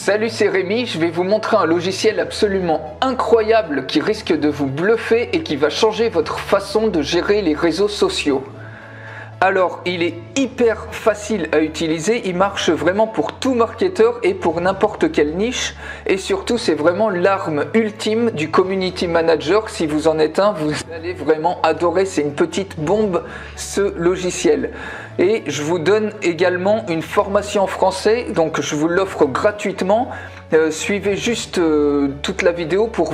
Salut, c'est Rémi, je vais vous montrer un logiciel absolument incroyable qui risque de vous bluffer et qui va changer votre façon de gérer les réseaux sociaux. Alors, il est hyper facile à utiliser, il marche vraiment pour tout marketeur et pour n'importe quelle niche. Et surtout, c'est vraiment l'arme ultime du community manager. Si vous en êtes un, vous allez vraiment adorer. C'est une petite bombe, ce logiciel. Et je vous donne également une formation en français, donc je vous l'offre gratuitement. Suivez juste toute la vidéo pour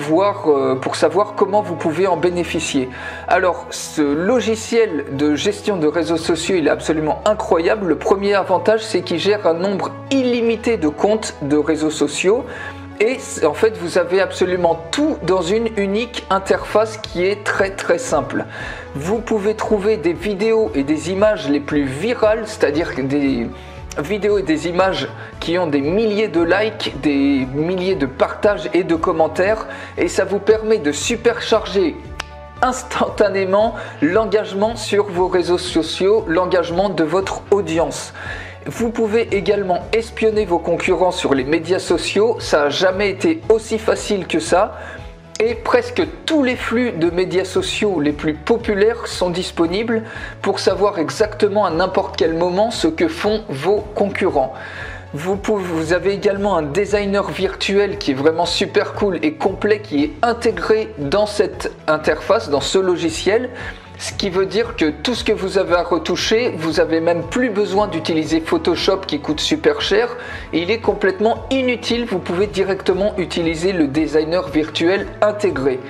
savoir comment vous pouvez en bénéficier. Alors, ce logiciel de gestion de réseaux sociaux, il est absolument incroyable. Le premier avantage, c'est qu'il gère un nombre illimité de comptes de réseaux sociaux. Et en fait, vous avez absolument tout dans une unique interface qui est très simple. Vous pouvez trouver des vidéos et des images les plus virales, c'est-à-dire des vidéos et des images qui ont des milliers de likes, des milliers de partages et de commentaires, et ça vous permet de supercharger instantanément l'engagement sur vos réseaux sociaux, l'engagement de votre audience. Vous pouvez également espionner vos concurrents sur les médias sociaux, ça n'a jamais été aussi facile que ça. Et presque tous les flux de médias sociaux les plus populaires sont disponibles pour savoir exactement à n'importe quel moment ce que font vos concurrents. Vous avez également un designer virtuel qui est vraiment super cool et complet, qui est intégré dans cette interface, dans ce logiciel. Ce qui veut dire que tout ce que vous avez à retoucher, vous n'avez même plus besoin d'utiliser Photoshop qui coûte super cher. Il est complètement inutile, vous pouvez directement utiliser le designer virtuel intégré.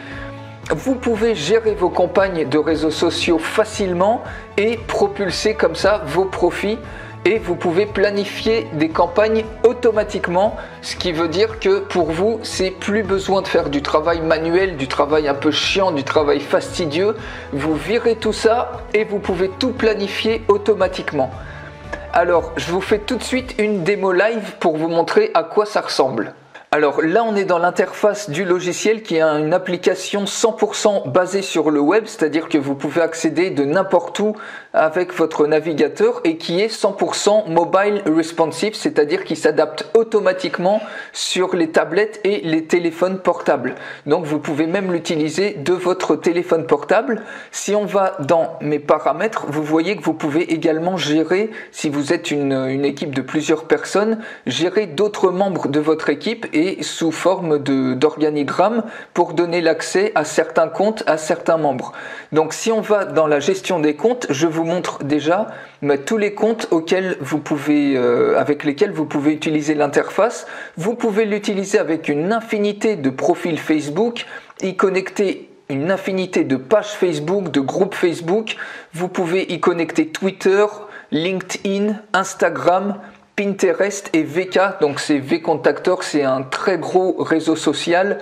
Vous pouvez gérer vos campagnes de réseaux sociaux facilement et propulser comme ça vos profits. Et vous pouvez planifier des campagnes automatiquement, ce qui veut dire que pour vous, c'est plus besoin de faire du travail manuel, du travail un peu chiant, du travail fastidieux. Vous virez tout ça et vous pouvez tout planifier automatiquement. Alors, je vous fais tout de suite une démo live pour vous montrer à quoi ça ressemble. Alors là, on est dans l'interface du logiciel qui est une application 100% basée sur le web, c'est-à-dire que vous pouvez accéder de n'importe où avec votre navigateur et qui est 100% mobile responsive, c'est-à-dire qu'il s'adapte automatiquement sur les tablettes et les téléphones portables. Donc vous pouvez même l'utiliser de votre téléphone portable. Si on va dans mes paramètres, vous voyez que vous pouvez également gérer, si vous êtes une équipe de plusieurs personnes, gérer d'autres membres de votre équipe et sous forme d'organigramme pour donner l'accès à certains comptes, à certains membres. Donc si on va dans la gestion des comptes, je vous montre déjà tous les comptes avec lesquels vous pouvez utiliser l'interface. Vous pouvez l'utiliser avec une infinité de profils Facebook, y connecter une infinité de pages Facebook, de groupes Facebook. Vous pouvez y connecter Twitter, LinkedIn, Instagram, Pinterest et VK, donc c'est vContactor, c'est un très gros réseau social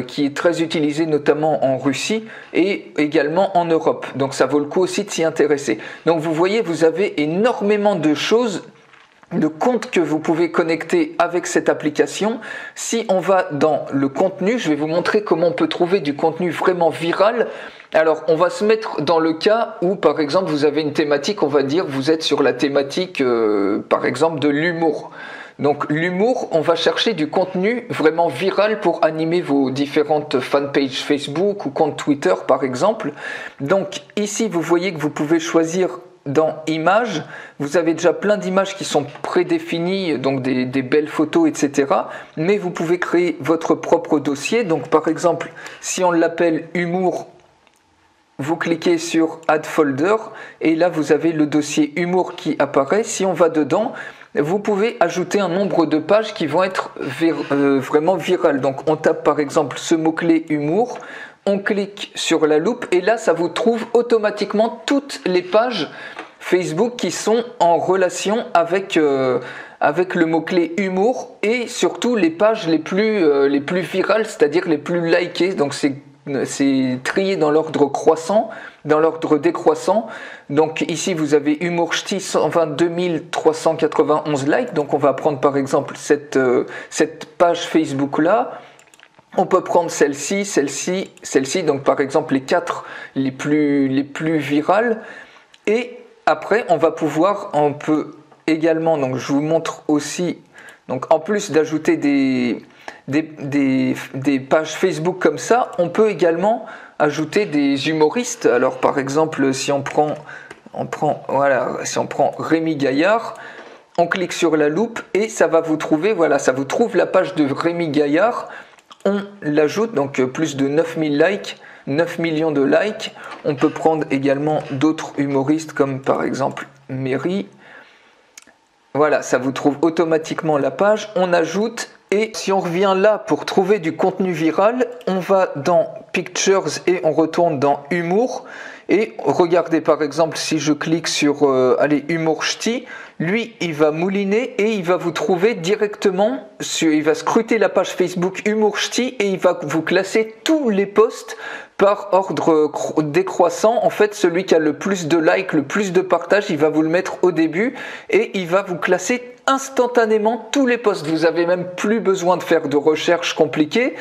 qui est très utilisé notamment en Russie et également en Europe. Donc ça vaut le coup aussi de s'y intéresser. Donc vous voyez, vous avez énormément de choses, de comptes que vous pouvez connecter avec cette application. Si on va dans le contenu, je vais vous montrer comment on peut trouver du contenu vraiment viral. Alors, on va se mettre dans le cas où, par exemple, vous avez une thématique, on va dire, vous êtes sur la thématique, par exemple, de l'humour. Donc, l'humour, on va chercher du contenu vraiment viral pour animer vos différentes fanpages Facebook ou comptes Twitter, par exemple. Donc, ici, vous voyez que vous pouvez choisir dans images, vous avez déjà plein d'images qui sont prédéfinies, donc des belles photos, etc. Mais vous pouvez créer votre propre dossier. Donc, par exemple, si on l'appelle humour, vous cliquez sur Add Folder et là vous avez le dossier humour qui apparaît. Si on va dedans, vous pouvez ajouter un nombre de pages qui vont être vraiment virales. Donc on tape par exemple ce mot-clé humour, on clique sur la loupe et là ça vous trouve automatiquement toutes les pages Facebook qui sont en relation avec le mot-clé humour et surtout les pages les plus virales, c'est-à-dire les plus likées. Donc c'est trié dans l'ordre croissant, dans l'ordre décroissant. Donc ici vous avez Humour Ch'ti, 122 391 likes. Donc on va prendre par exemple cette page Facebook là. On peut prendre celle-ci, celle-ci, celle-ci. Donc par exemple les 4 les plus virales. Et après on peut également, donc je vous montre aussi Donc en plus d'ajouter des pages Facebook comme ça, on peut également ajouter des humoristes. Alors par exemple, si on prend Rémi Gaillard, on clique sur la loupe et ça va vous trouver, voilà, ça vous trouve la page de Rémi Gaillard. On l'ajoute, donc plus de 9000 likes, 9 millions de likes. On peut prendre également d'autres humoristes comme par exemple Mary. Voilà, ça vous trouve automatiquement la page. On ajoute, et si on revient là pour trouver du contenu viral, on va dans Pictures et on retourne dans Humour. Et regardez par exemple, si je clique sur Humour Ch'ti, lui il va mouliner et il va vous trouver directement, il va scruter la page Facebook Humour Ch'ti et il va vous classer tous les posts par ordre décroissant. En fait, celui qui a le plus de likes, le plus de partages, il va vous le mettre au début et il va vous classer instantanément tous les posts. Vous avez même plus besoin de faire de recherches compliquées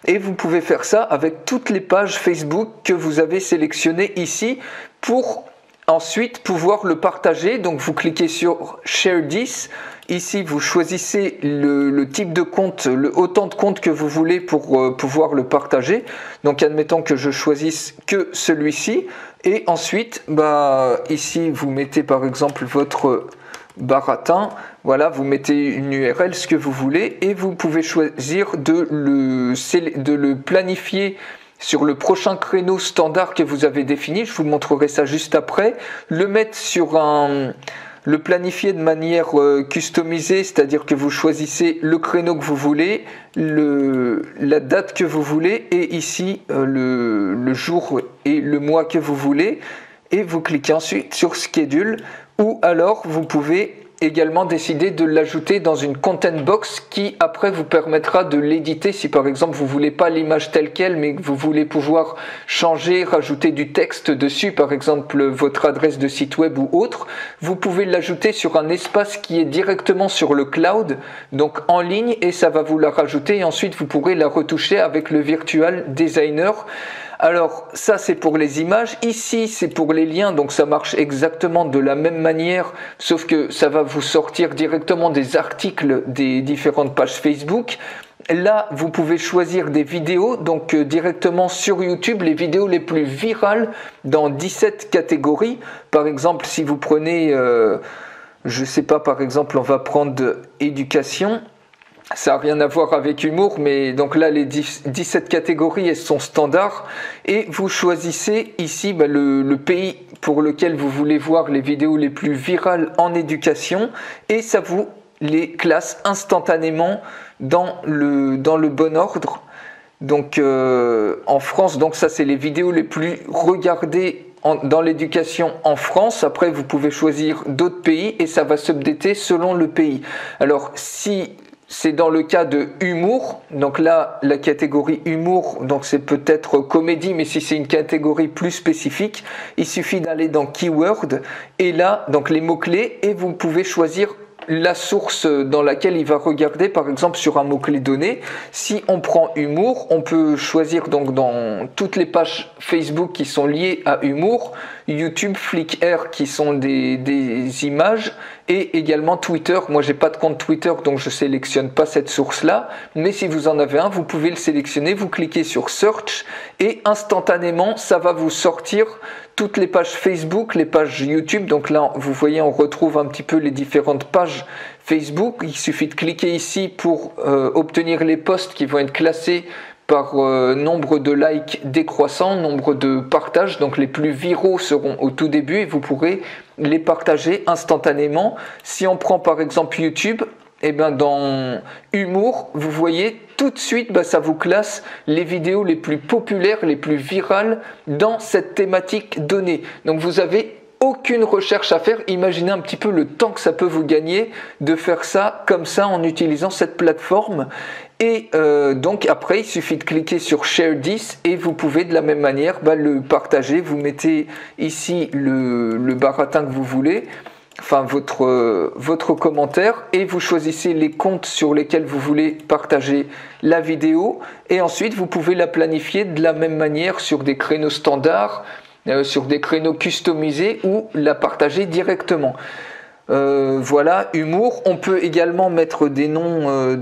et vous pouvez faire ça avec toutes les pages Facebook que vous avez sélectionnées ici pour ensuite pouvoir le partager. Donc vous cliquez sur Share This. Ici, vous choisissez le type de compte, autant de comptes que vous voulez pour pouvoir le partager. Donc, admettons que je choisisse que celui-ci. Et ensuite, ici, vous mettez par exemple votre baratin. Voilà, vous mettez une URL, ce que vous voulez. Et vous pouvez choisir de le planifier sur le prochain créneau standard que vous avez défini. Je vous montrerai ça juste après. Le mettre sur le planifier de manière customisée, c'est-à-dire que vous choisissez le créneau que vous voulez, la date que vous voulez et ici le jour et le mois que vous voulez et vous cliquez ensuite sur Schedule ou alors vous pouvez également décider de l'ajouter dans une content box qui après vous permettra de l'éditer si par exemple vous voulez pas l'image telle quelle mais que vous voulez pouvoir changer, rajouter du texte dessus, par exemple votre adresse de site web ou autre, vous pouvez l'ajouter sur un espace qui est directement sur le cloud, donc en ligne, et ça va vous la rajouter et ensuite vous pourrez la retoucher avec le Virtual Designer. Alors ça c'est pour les images, ici c'est pour les liens, donc ça marche exactement de la même manière, sauf que ça va vous sortir directement des articles des différentes pages Facebook. Là vous pouvez choisir des vidéos, donc directement sur YouTube, les vidéos les plus virales dans 17 catégories. Par exemple si vous prenez, je sais pas, par exemple on va prendre éducation. Ça n'a rien à voir avec humour, mais donc là les 17 catégories elles sont standards et vous choisissez ici le pays pour lequel vous voulez voir les vidéos les plus virales en éducation et ça vous les classe instantanément dans le bon ordre. Donc en France, donc ça c'est les vidéos les plus regardées dans l'éducation en France. Après vous pouvez choisir d'autres pays et ça va s'updater selon le pays. Alors si c'est dans le cas de humour, donc là la catégorie humour, donc c'est peut-être comédie, mais si c'est une catégorie plus spécifique, il suffit d'aller dans keyword et là donc les mots-clés et vous pouvez choisir la source dans laquelle il va regarder, par exemple sur un mot-clé donné. Si on prend humour, on peut choisir donc dans toutes les pages Facebook qui sont liées à humour, YouTube, Flickr qui sont des images et également Twitter. Moi j'ai pas de compte Twitter donc je sélectionne pas cette source là, mais si vous en avez un vous pouvez le sélectionner, vous cliquez sur Search et instantanément ça va vous sortir toutes les pages Facebook, les pages YouTube. Donc là vous voyez on retrouve un petit peu les différentes pages Facebook. Il suffit de cliquer ici pour obtenir les posts qui vont être classés par nombre de likes décroissant, nombre de partages, donc les plus viraux seront au tout début et vous pourrez les partager instantanément. Si on prend par exemple YouTube, et bien dans humour, vous voyez tout de suite, ça vous classe les vidéos les plus populaires, les plus virales dans cette thématique donnée. Donc vous avez aucune recherche à faire. Imaginez un petit peu le temps que ça peut vous gagner de faire ça comme ça en utilisant cette plateforme. Et donc après il suffit de cliquer sur Share This et vous pouvez de la même manière le partager. Vous mettez ici le baratin que vous voulez, enfin votre commentaire, et vous choisissez les comptes sur lesquels vous voulez partager la vidéo et ensuite vous pouvez la planifier de la même manière sur des créneaux standards, sur des créneaux customisés ou la partager directement. Voilà, humour. On peut également mettre des noms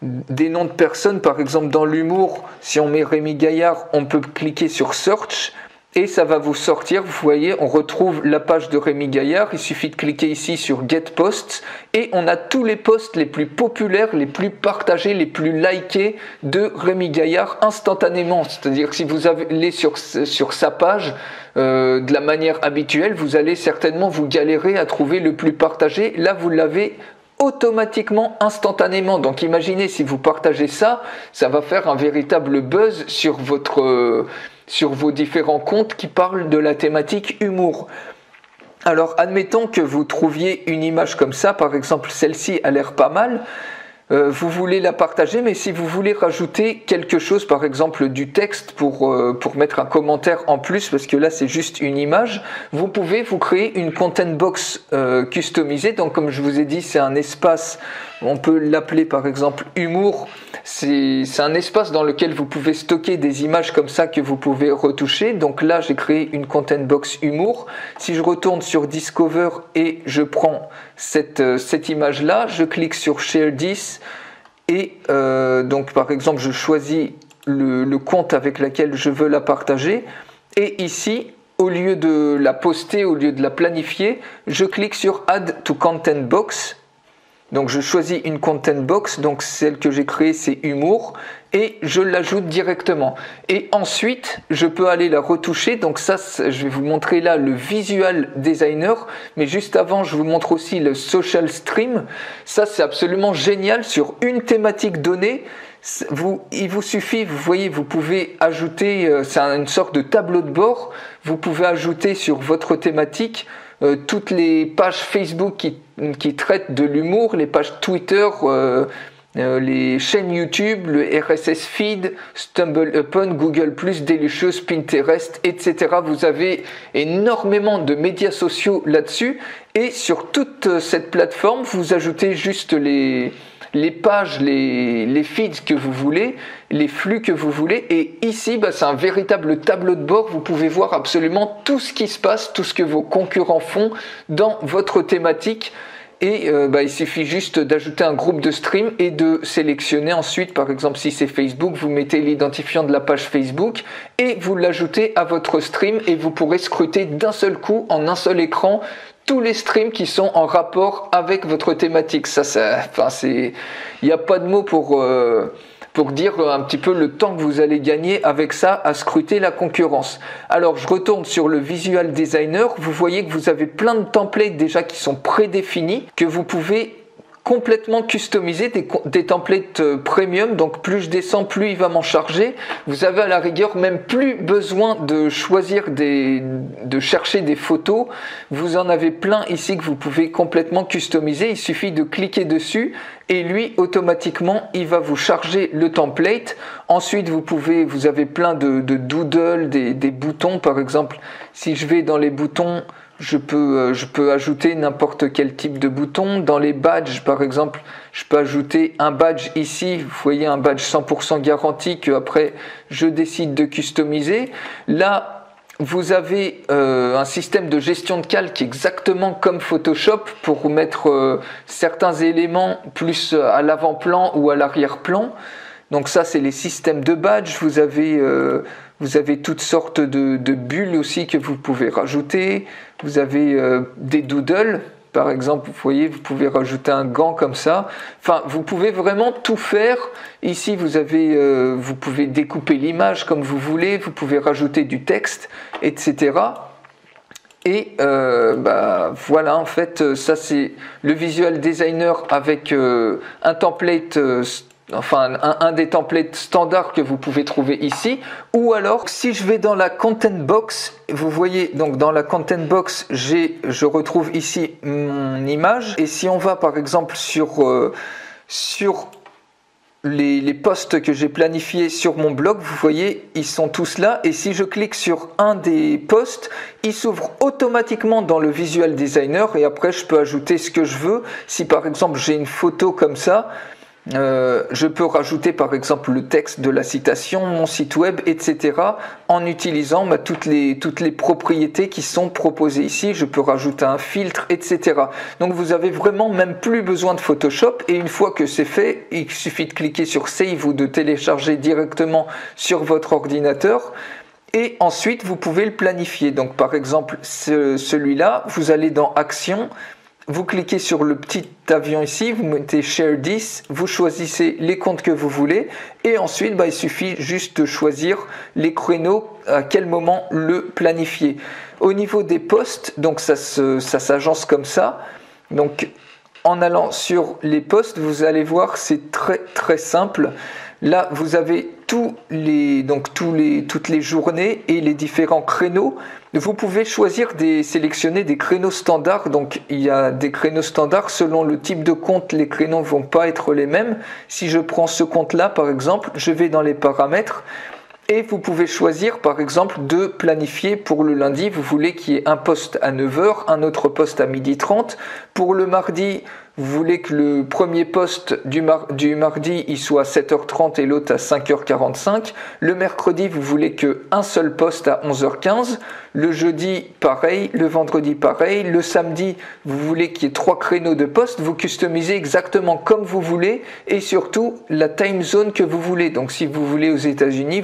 des noms de personnes. Par exemple, dans l'humour, si on met Rémi Gaillard, on peut cliquer sur Search et ça va vous sortir. Vous voyez, on retrouve la page de Rémi Gaillard. Il suffit de cliquer ici sur Get Posts et on a tous les posts les plus populaires, les plus partagés, les plus likés de Rémi Gaillard instantanément. C'est-à-dire que si vous allez sur sa page de la manière habituelle, vous allez certainement vous galérer à trouver le plus partagé. Là, vous l'avez automatiquement, instantanément. Donc imaginez si vous partagez ça, ça va faire un véritable buzz sur vos différents comptes qui parlent de la thématique humour. Alors admettons que vous trouviez une image comme ça, par exemple celle-ci a l'air pas mal, vous voulez la partager, mais si vous voulez rajouter quelque chose, par exemple du texte pour mettre un commentaire en plus, parce que là c'est juste une image, vous pouvez vous créer une content box customisée. Donc comme je vous ai dit, c'est un espace, on peut l'appeler par exemple humour. C'est un espace dans lequel vous pouvez stocker des images comme ça que vous pouvez retoucher. Donc là j'ai créé une content box humour. Si je retourne sur Discover et je prends cette image là, je clique sur Share This et donc par exemple je choisis le compte avec lequel je veux la partager et ici au lieu de la poster, au lieu de la planifier, je clique sur Add to Content Box. Donc je choisis une content box, donc celle que j'ai créée c'est humour, et je l'ajoute directement. Et ensuite, je peux aller la retoucher. Donc ça, je vais vous montrer là le Visual Designer, mais juste avant, je vous montre aussi le Social Stream. Ça, c'est absolument génial sur une thématique donnée. Il vous suffit, vous voyez, vous pouvez ajouter, c'est une sorte de tableau de bord, vous pouvez ajouter sur votre thématique toutes les pages Facebook qui traitent de l'humour, les pages Twitter, les chaînes YouTube, le RSS Feed, StumbleUpon, Google+, Delicious, Pinterest, etc. Vous avez énormément de médias sociaux là-dessus et sur toute cette plateforme, vous ajoutez juste les pages, les feeds que vous voulez, les flux que vous voulez. Et ici, c'est un véritable tableau de bord. Vous pouvez voir absolument tout ce qui se passe, tout ce que vos concurrents font dans votre thématique. Et il suffit juste d'ajouter un groupe de stream et de sélectionner ensuite, par exemple si c'est Facebook, vous mettez l'identifiant de la page Facebook et vous l'ajoutez à votre stream et vous pourrez scruter d'un seul coup, en un seul écran, tous les streams qui sont en rapport avec votre thématique. Il n'y a pas de mots pour dire un petit peu le temps que vous allez gagner avec ça à scruter la concurrence. Alors je retourne sur le Visual Designer, vous voyez que vous avez plein de templates déjà qui sont prédéfinis, que vous pouvez complètement customiser, des templates premium. Donc plus je descends, plus il va m'en charger. Vous avez à la rigueur même plus besoin de choisir de chercher des photos. Vous en avez plein ici que vous pouvez complètement customiser. Il suffit de cliquer dessus et lui automatiquement il va vous charger le template. Ensuite vous avez plein de doodles, des boutons par exemple. Si je vais dans les boutons, je peux ajouter n'importe quel type de bouton. Dans les badges, par exemple, je peux ajouter un badge ici. Vous voyez, un badge 100% garanti que après je décide de customiser. Là, vous avez un système de gestion de calque exactement comme Photoshop pour mettre certains éléments plus à l'avant-plan ou à l'arrière-plan. Donc ça, c'est les systèmes de badges. Vous avez toutes sortes de bulles aussi que vous pouvez rajouter. Vous avez des doodles, par exemple, vous voyez, vous pouvez rajouter un gant comme ça. Enfin, vous pouvez vraiment tout faire. Ici, vous pouvez découper l'image comme vous voulez. Vous pouvez rajouter du texte, etc. Et voilà, en fait, ça c'est le Visual Designer avec un template un des templates standards que vous pouvez trouver ici. Ou alors, si je vais dans la Content Box, vous voyez, donc dans la Content Box, je retrouve ici mon image. Et si on va par exemple sur les posts que j'ai planifiés sur mon blog, vous voyez, ils sont tous là. Et si je clique sur un des posts, il s'ouvre automatiquement dans le Visual Designer. Et après, je peux ajouter ce que je veux. Si par exemple, j'ai une photo comme ça, Je peux rajouter par exemple le texte de la citation, mon site web, etc. en utilisant toutes les propriétés qui sont proposées ici. Je peux rajouter un filtre, etc. Donc vous avez vraiment même plus besoin de Photoshop, et une fois que c'est fait, il suffit de cliquer sur Save ou de télécharger directement sur votre ordinateur. Et ensuite vous pouvez le planifier. Donc par exemple celui-là, vous allez dans Action, vous cliquez sur le petit avion ici, vous mettez Share This, vous choisissez les comptes que vous voulez, et ensuite il suffit juste de choisir les créneaux, à quel moment le planifier. Au niveau des posts, donc ça s'agence comme ça. Donc en allant sur les posts, vous allez voir, c'est très très simple. Là, vous avez toutes les journées et les différents créneaux. Vous pouvez sélectionner des créneaux standards. Donc, il y a des créneaux standards. Selon le type de compte, les créneaux ne vont pas être les mêmes. Si je prends ce compte-là, par exemple, je vais dans les paramètres. Et vous pouvez choisir, par exemple, de planifier pour le lundi. Vous voulez qu'il y ait un post à 9 h, un autre post à 12h30. Pour le mardi, vous voulez que le premier post du mardi il soit à 7h30 et l'autre à 5h45. Le mercredi, vous voulez qu'un seul post à 11h15. Le jeudi, pareil. Le vendredi, pareil. Le samedi, vous voulez qu'il y ait 3 créneaux de post. Vous customisez exactement comme vous voulez, et surtout la time zone que vous voulez. Donc si vous voulez aux États-Unis,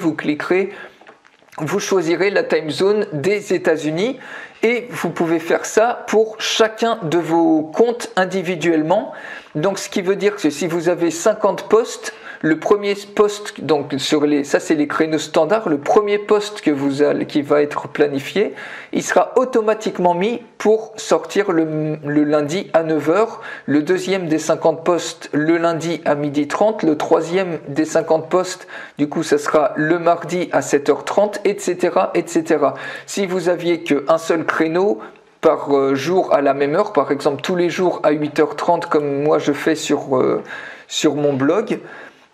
vous choisirez la time zone des États-Unis, et vous pouvez faire ça pour chacun de vos comptes individuellement. Donc ce qui veut dire que si vous avez 50 posts, le premier post, donc ça c'est les créneaux standards, le premier post qui va être planifié, il sera automatiquement mis pour sortir le lundi à 9 h, le deuxième des 50 posts le lundi à 12h30, le troisième des 50 posts, du coup ça sera le mardi à 7h30, etc., etc. Si vous aviez qu'un seul créneau par jour à la même heure, par exemple tous les jours à 8h30 comme moi je fais sur mon blog,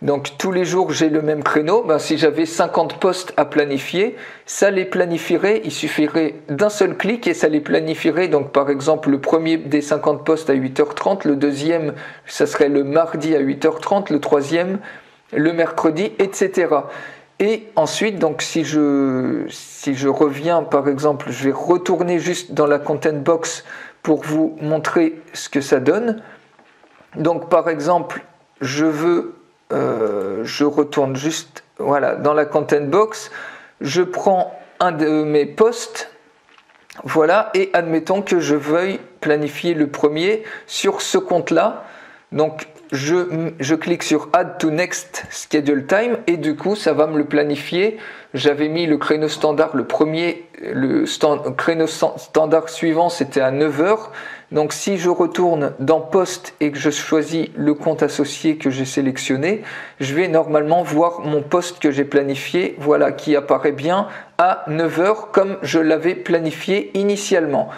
donc tous les jours j'ai le même créneau, si j'avais 50 posts à planifier, ça les planifierait, il suffirait d'un seul clic et ça les planifierait. Donc par exemple le premier des 50 posts à 8h30, le deuxième ça serait le mardi à 8h30, le troisième le mercredi, etc. Et ensuite, donc si je reviens par exemple, je vais retourner juste dans la content box pour vous montrer ce que ça donne. Donc par exemple, je retourne juste dans la content box, je prends un de mes posts, voilà, et admettons que je veuille planifier le premier sur ce compte-là. Donc je clique sur Add to Next Schedule Time, et du coup ça va me le planifier. J'avais mis le créneau standard, créneau standard suivant c'était à 9 h. Donc si je retourne dans Post et que je choisis le compte associé que j'ai sélectionné, je vais normalement voir mon post que j'ai planifié, voilà, qui apparaît bien à 9 h comme je l'avais planifié initialement.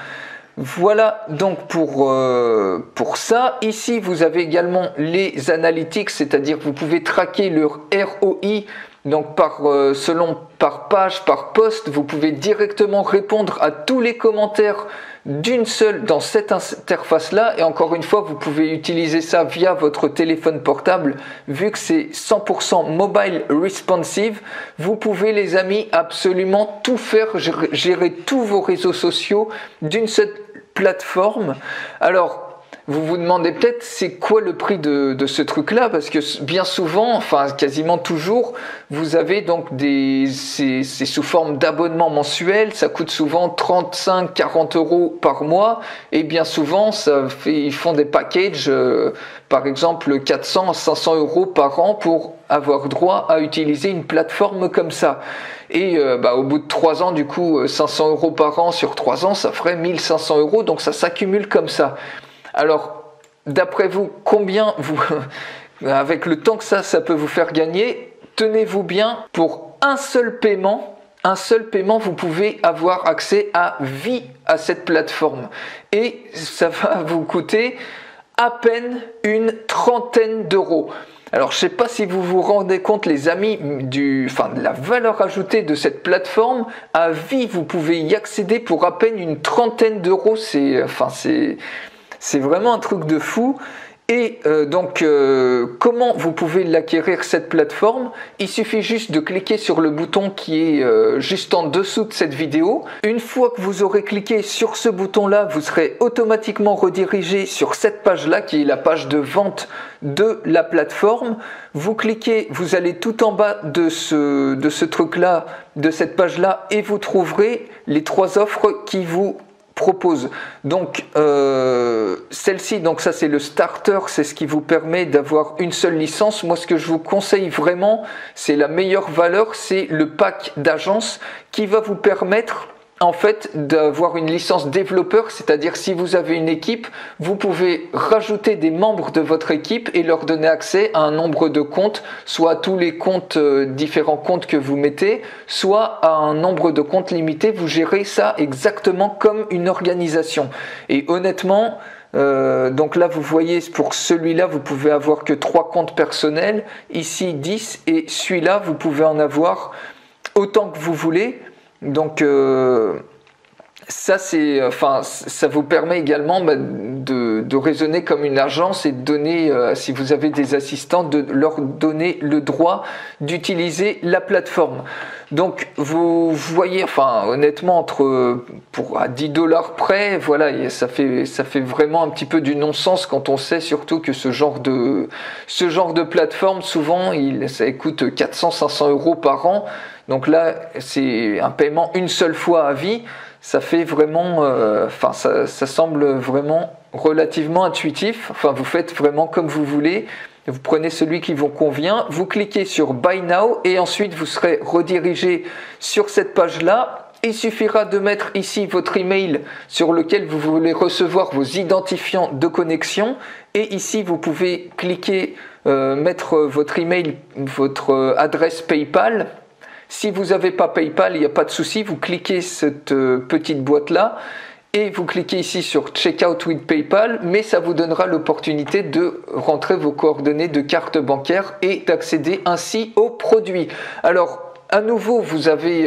Voilà donc pour ça. Ici vous avez également les analytics, c'est-à-dire vous pouvez traquer leur ROI. Donc par page, par post, vous pouvez directement répondre à tous les commentaires d'une seule dans cette interface-là. Et encore une fois, vous pouvez utiliser ça via votre téléphone portable. Vu que c'est 100% mobile responsive, vous pouvez, les amis, absolument tout faire, gérer tous vos réseaux sociaux d'une seule plateforme. Alors, vous vous demandez peut-être c'est quoi le prix de ce truc-là, parce que bien souvent, enfin quasiment toujours, vous avez donc c'est sous forme d'abonnement mensuel, ça coûte souvent 35-40 € par mois, et bien souvent ils font des packages, par exemple 400-500 € par an pour avoir droit à utiliser une plateforme comme ça. Et au bout de 3 ans, du coup, 500 € par an sur 3 ans, ça ferait 1500 €, donc ça s'accumule comme ça. Alors, d'après vous, combien avec le temps que ça peut vous faire gagner, tenez-vous bien, pour un seul paiement, vous pouvez avoir accès à vie à cette plateforme. Et ça va vous coûter à peine une trentaine d'euros. Alors, je ne sais pas si vous vous rendez compte, les amis, de la valeur ajoutée de cette plateforme. À vie, vous pouvez y accéder pour à peine une trentaine d'euros. C'est vraiment un truc de fou. Et comment vous pouvez l'acquérir cette plateforme? Il suffit juste de cliquer sur le bouton qui est juste en dessous de cette vidéo. Une fois que vous aurez cliqué sur ce bouton-là, vous serez automatiquement redirigé sur cette page-là, qui est la page de vente de la plateforme. Vous cliquez, vous allez tout en bas de ce truc-là, de cette page-là, et vous trouverez les 3 offres qui vous propose. Donc celle-ci, donc ça c'est le starter, c'est ce qui vous permet d'avoir une seule licence. Moi ce que je vous conseille vraiment, c'est la meilleure valeur, c'est le pack d'agence qui va vous permettre en fait d'avoir une licence développeur, c'est-à-dire si vous avez une équipe, vous pouvez rajouter des membres de votre équipe et leur donner accès à un nombre de comptes, soit à tous les comptes, différents comptes que vous mettez, soit à un nombre de comptes limité. Vous gérez ça exactement comme une organisation. Et honnêtement, donc là vous voyez, pour celui-là vous pouvez avoir que 3 comptes personnels, ici 10, et celui-là vous pouvez en avoir autant que vous voulez. Donc ça vous permet également de raisonner comme une agence et de donner, si vous avez des assistants, de leur donner le droit d'utiliser la plateforme. Donc vous voyez, honnêtement, à 10$ près, voilà, ça fait vraiment un petit peu du non-sens quand on sait surtout que ce genre de plateforme, souvent, ça coûte 400-500 € par an. Donc là, c'est un paiement une seule fois à vie. Ça fait vraiment, ça semble vraiment relativement intuitif. Vous faites vraiment comme vous voulez. Vous prenez celui qui vous convient, vous cliquez sur Buy Now et ensuite vous serez redirigé sur cette page-là. Il suffira de mettre ici votre email sur lequel vous voulez recevoir vos identifiants de connexion. Et ici, vous pouvez cliquer, mettre votre email, votre adresse PayPal. Si vous n'avez pas PayPal, il n'y a pas de souci, vous cliquez cette petite boîte-là et vous cliquez ici sur Checkout with PayPal, mais ça vous donnera l'opportunité de rentrer vos coordonnées de carte bancaire et d'accéder ainsi au produit. Alors, à nouveau, vous avez,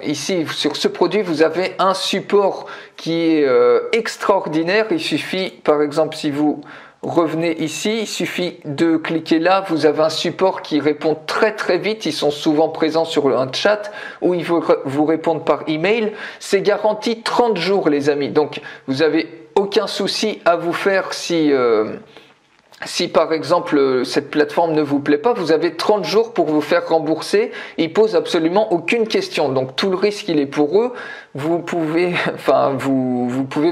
ici sur ce produit, vous avez un support qui est extraordinaire. Il suffit, par exemple, si vous revenez ici, il suffit de cliquer là, vous avez un support qui répond très très vite. Ils sont souvent présents sur un chat où ils vous répondent par email. C'est garanti 30 jours les amis, donc vous n'avez aucun souci à vous faire si par exemple cette plateforme ne vous plaît pas, vous avez 30 jours pour vous faire rembourser. Ils posent absolument aucune question. Donc tout le risque il est pour eux. Vous pouvez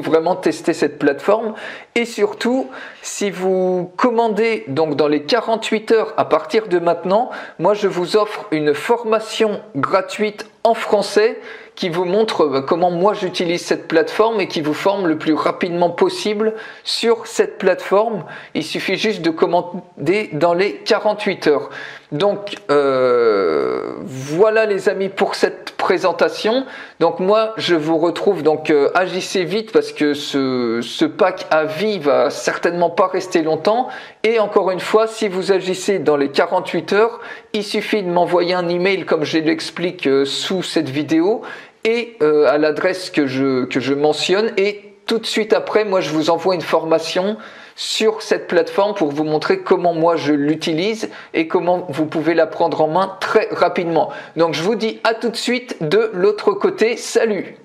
vraiment tester cette plateforme. Et surtout, si vous commandez donc dans les 48 heures à partir de maintenant, moi je vous offre une formation gratuite en français qui vous montre comment moi j'utilise cette plateforme et qui vous forme le plus rapidement possible sur cette plateforme. Il suffit juste de commander dans les 48 heures. Donc voilà les amis pour cette présentation. Donc moi je vous retrouve, donc agissez vite parce que ce pack à vie va certainement pas rester longtemps. Et encore une fois, si vous agissez dans les 48 heures, il suffit de m'envoyer un email comme je l'explique sous cette vidéo et à l'adresse que je mentionne, et tout de suite après, moi je vous envoie une formation sur cette plateforme pour vous montrer comment moi je l'utilise et comment vous pouvez la prendre en main très rapidement. Donc je vous dis à tout de suite de l'autre côté, salut!